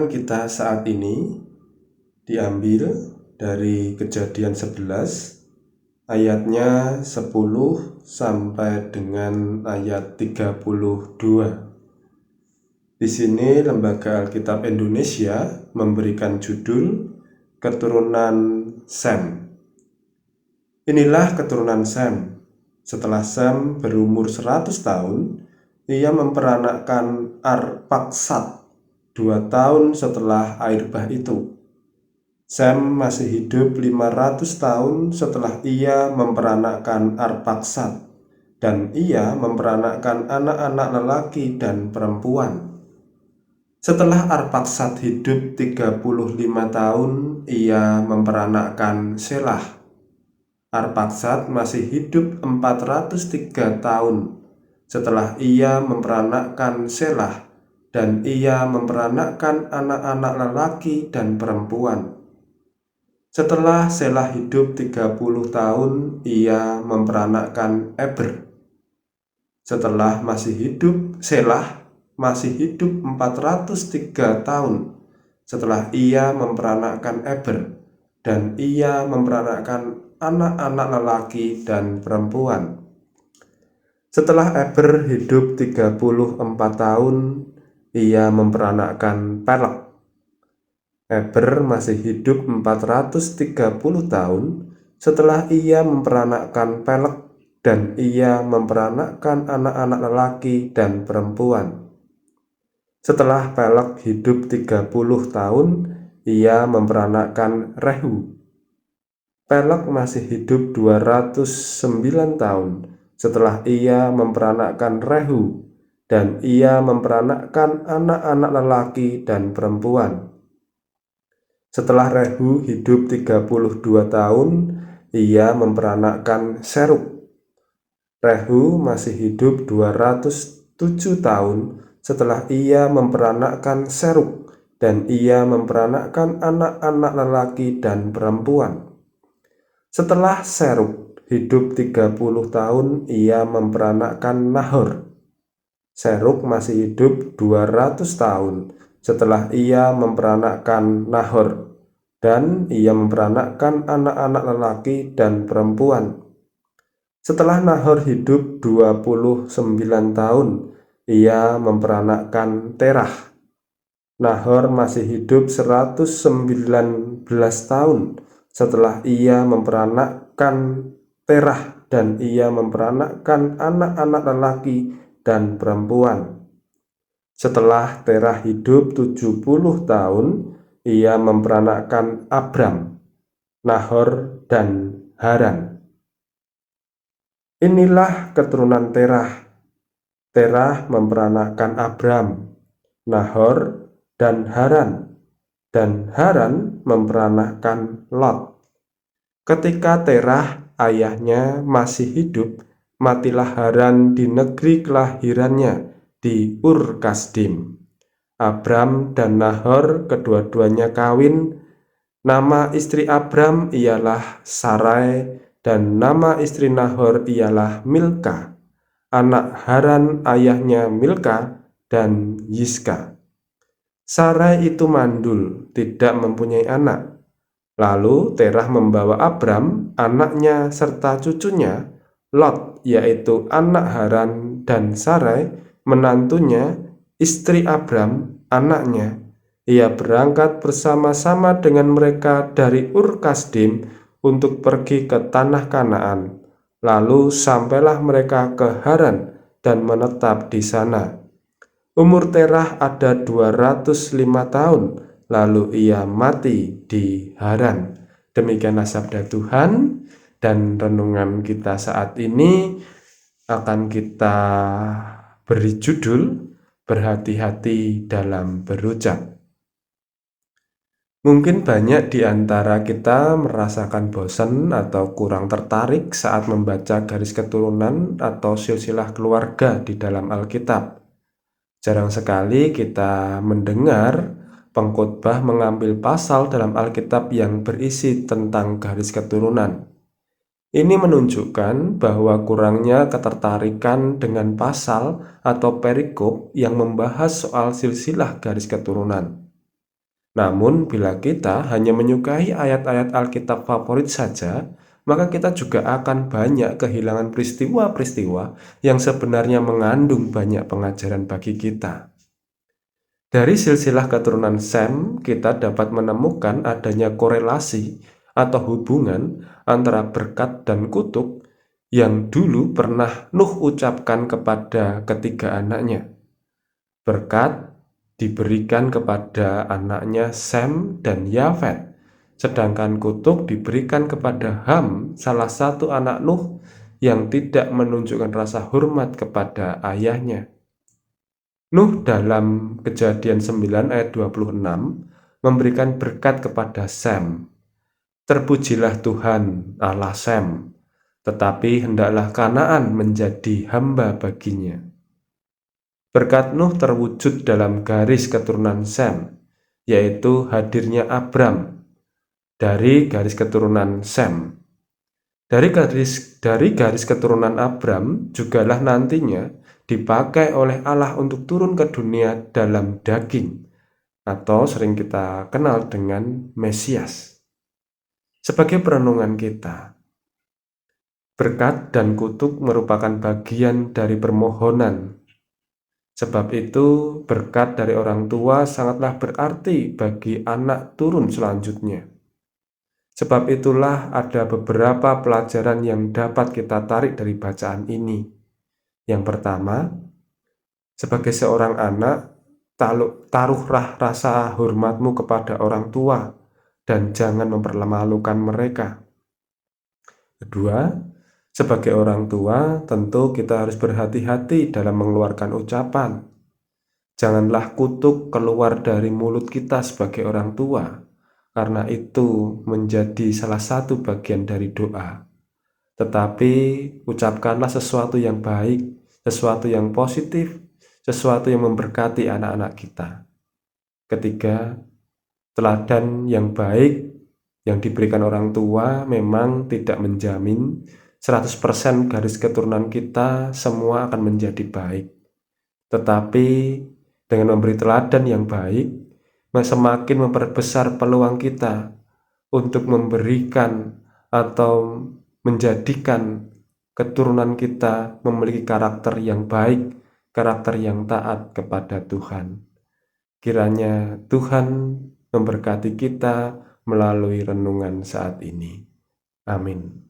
Renungan kita saat ini diambil dari Kejadian 11 ayatnya 10 sampai dengan ayat 32. Di sini Lembaga Alkitab Indonesia memberikan judul Keturunan Sem. Inilah keturunan Sem. Setelah Sem berumur 100 tahun, ia memperanakkan Arpaksad 2 tahun setelah air bah itu. Sem masih hidup 500 tahun setelah ia memperanakkan Arpaksad, dan ia memperanakkan anak-anak lelaki dan perempuan. Setelah Arpaksad hidup 35 tahun, ia memperanakkan Shelah. Arpaksad masih hidup 403 tahun setelah ia memperanakkan Shelah, dan ia memperanakkan anak-anak lelaki dan perempuan. Setelah Shelah hidup 30 tahun, ia memperanakkan Eber. Setelah Shelah masih hidup 403 tahun setelah ia memperanakkan Eber, dan ia memperanakkan anak-anak lelaki dan perempuan. Setelah Eber hidup 34 tahun, ia memperanakkan Peleg. Eber masih hidup 430 tahun setelah ia memperanakkan Peleg, dan ia memperanakkan anak-anak lelaki dan perempuan. Setelah Peleg hidup 30 tahun, ia memperanakkan Rehu. Peleg masih hidup 209 tahun setelah ia memperanakkan Rehu, dan ia memperanakkan anak-anak lelaki dan perempuan. Setelah Rehu hidup 32 tahun, ia memperanakkan Serug. Rehu masih hidup 207 tahun setelah ia memperanakkan Serug, dan ia memperanakkan anak-anak lelaki dan perempuan. Setelah Serug hidup 30 tahun, ia memperanakkan Nahor. Serug masih hidup 200 tahun setelah ia memperanakkan Nahor, dan ia memperanakkan anak-anak lelaki dan perempuan. Setelah Nahor hidup 29 tahun, ia memperanakkan Terah. Nahor masih hidup 119 tahun setelah ia memperanakkan Terah, dan ia memperanakkan anak-anak lelaki dan perempuan. Setelah Terah hidup 70 tahun, ia memperanakkan Abram, Nahor, dan Haran. Inilah keturunan Terah. Terah memperanakkan Abram, Nahor, dan Haran memperanakkan Lot. Ketika Terah ayahnya masih hidup, matilah Haran di negeri kelahirannya di Ur Kasdim. Abram dan Nahor kedua-duanya kawin. Nama istri Abram ialah Sarai, dan nama istri Nahor ialah Milka. Anak Haran ayahnya Milka dan Yiska. Sarai itu mandul, tidak mempunyai anak. Lalu Terah membawa Abram, anaknya serta cucunya, Lot, yaitu anak Haran, dan Sarai, menantunya, istri Abram, anaknya. Ia berangkat bersama-sama dengan mereka dari Ur Kasdim untuk pergi ke tanah Kanaan. Lalu sampailah mereka ke Haran dan menetap di sana. Umur Terah ada 205 tahun, lalu ia mati di Haran. Demikianlah sabda Tuhan, dan renungan kita saat ini akan kita beri judul berhati-hati dalam berucap. Mungkin banyak di antara kita merasakan bosan atau kurang tertarik saat membaca garis keturunan atau silsilah keluarga di dalam Alkitab. Jarang sekali kita mendengar pengkhotbah mengambil pasal dalam Alkitab yang berisi tentang garis keturunan. Ini menunjukkan bahwa kurangnya ketertarikan dengan pasal atau perikop yang membahas soal silsilah garis keturunan. Namun, bila kita hanya menyukai ayat-ayat Alkitab favorit saja, maka kita juga akan banyak kehilangan peristiwa-peristiwa yang sebenarnya mengandung banyak pengajaran bagi kita. Dari silsilah keturunan Sem, kita dapat menemukan adanya korelasi atau hubungan antara berkat dan kutuk yang dulu pernah Nuh ucapkan kepada ketiga anaknya. Berkat diberikan kepada anaknya Sem dan Yafet, sedangkan kutuk diberikan kepada Ham, salah satu anak Nuh yang tidak menunjukkan rasa hormat kepada ayahnya. Nuh dalam Kejadian 9 ayat 26 memberikan berkat kepada Sem. Terpujilah Tuhan Allah Sem, tetapi hendaklah Kanaan menjadi hamba baginya. Berkat Nuh terwujud dalam garis keturunan Sem, yaitu hadirnya Abram dari garis keturunan Sem. Dari garis keturunan Abram jugalah nantinya dipakai oleh Allah untuk turun ke dunia dalam daging, atau sering kita kenal dengan Mesias. Sebagai perenungan kita, berkat dan kutuk merupakan bagian dari permohonan. Sebab itu, berkat dari orang tua sangatlah berarti bagi anak turun selanjutnya. Sebab itulah ada beberapa pelajaran yang dapat kita tarik dari bacaan ini. Yang pertama, sebagai seorang anak, taruhlah rasa hormatmu kepada orang tua dan jangan mempermalukan mereka. Kedua, sebagai orang tua, tentu kita harus berhati-hati dalam mengeluarkan ucapan. Janganlah kutuk keluar dari mulut kita sebagai orang tua, karena itu menjadi salah satu bagian dari doa. Tetapi ucapkanlah sesuatu yang baik, sesuatu yang positif, sesuatu yang memberkati anak-anak kita. Ketiga, teladan yang baik yang diberikan orang tua memang tidak menjamin 100% garis keturunan kita semua akan menjadi baik. Tetapi dengan memberi teladan yang baik, semakin memperbesar peluang kita untuk memberikan atau menjadikan keturunan kita memiliki karakter yang baik, karakter yang taat kepada Tuhan. Kiranya Tuhan memberkati kita melalui renungan saat ini. Amin.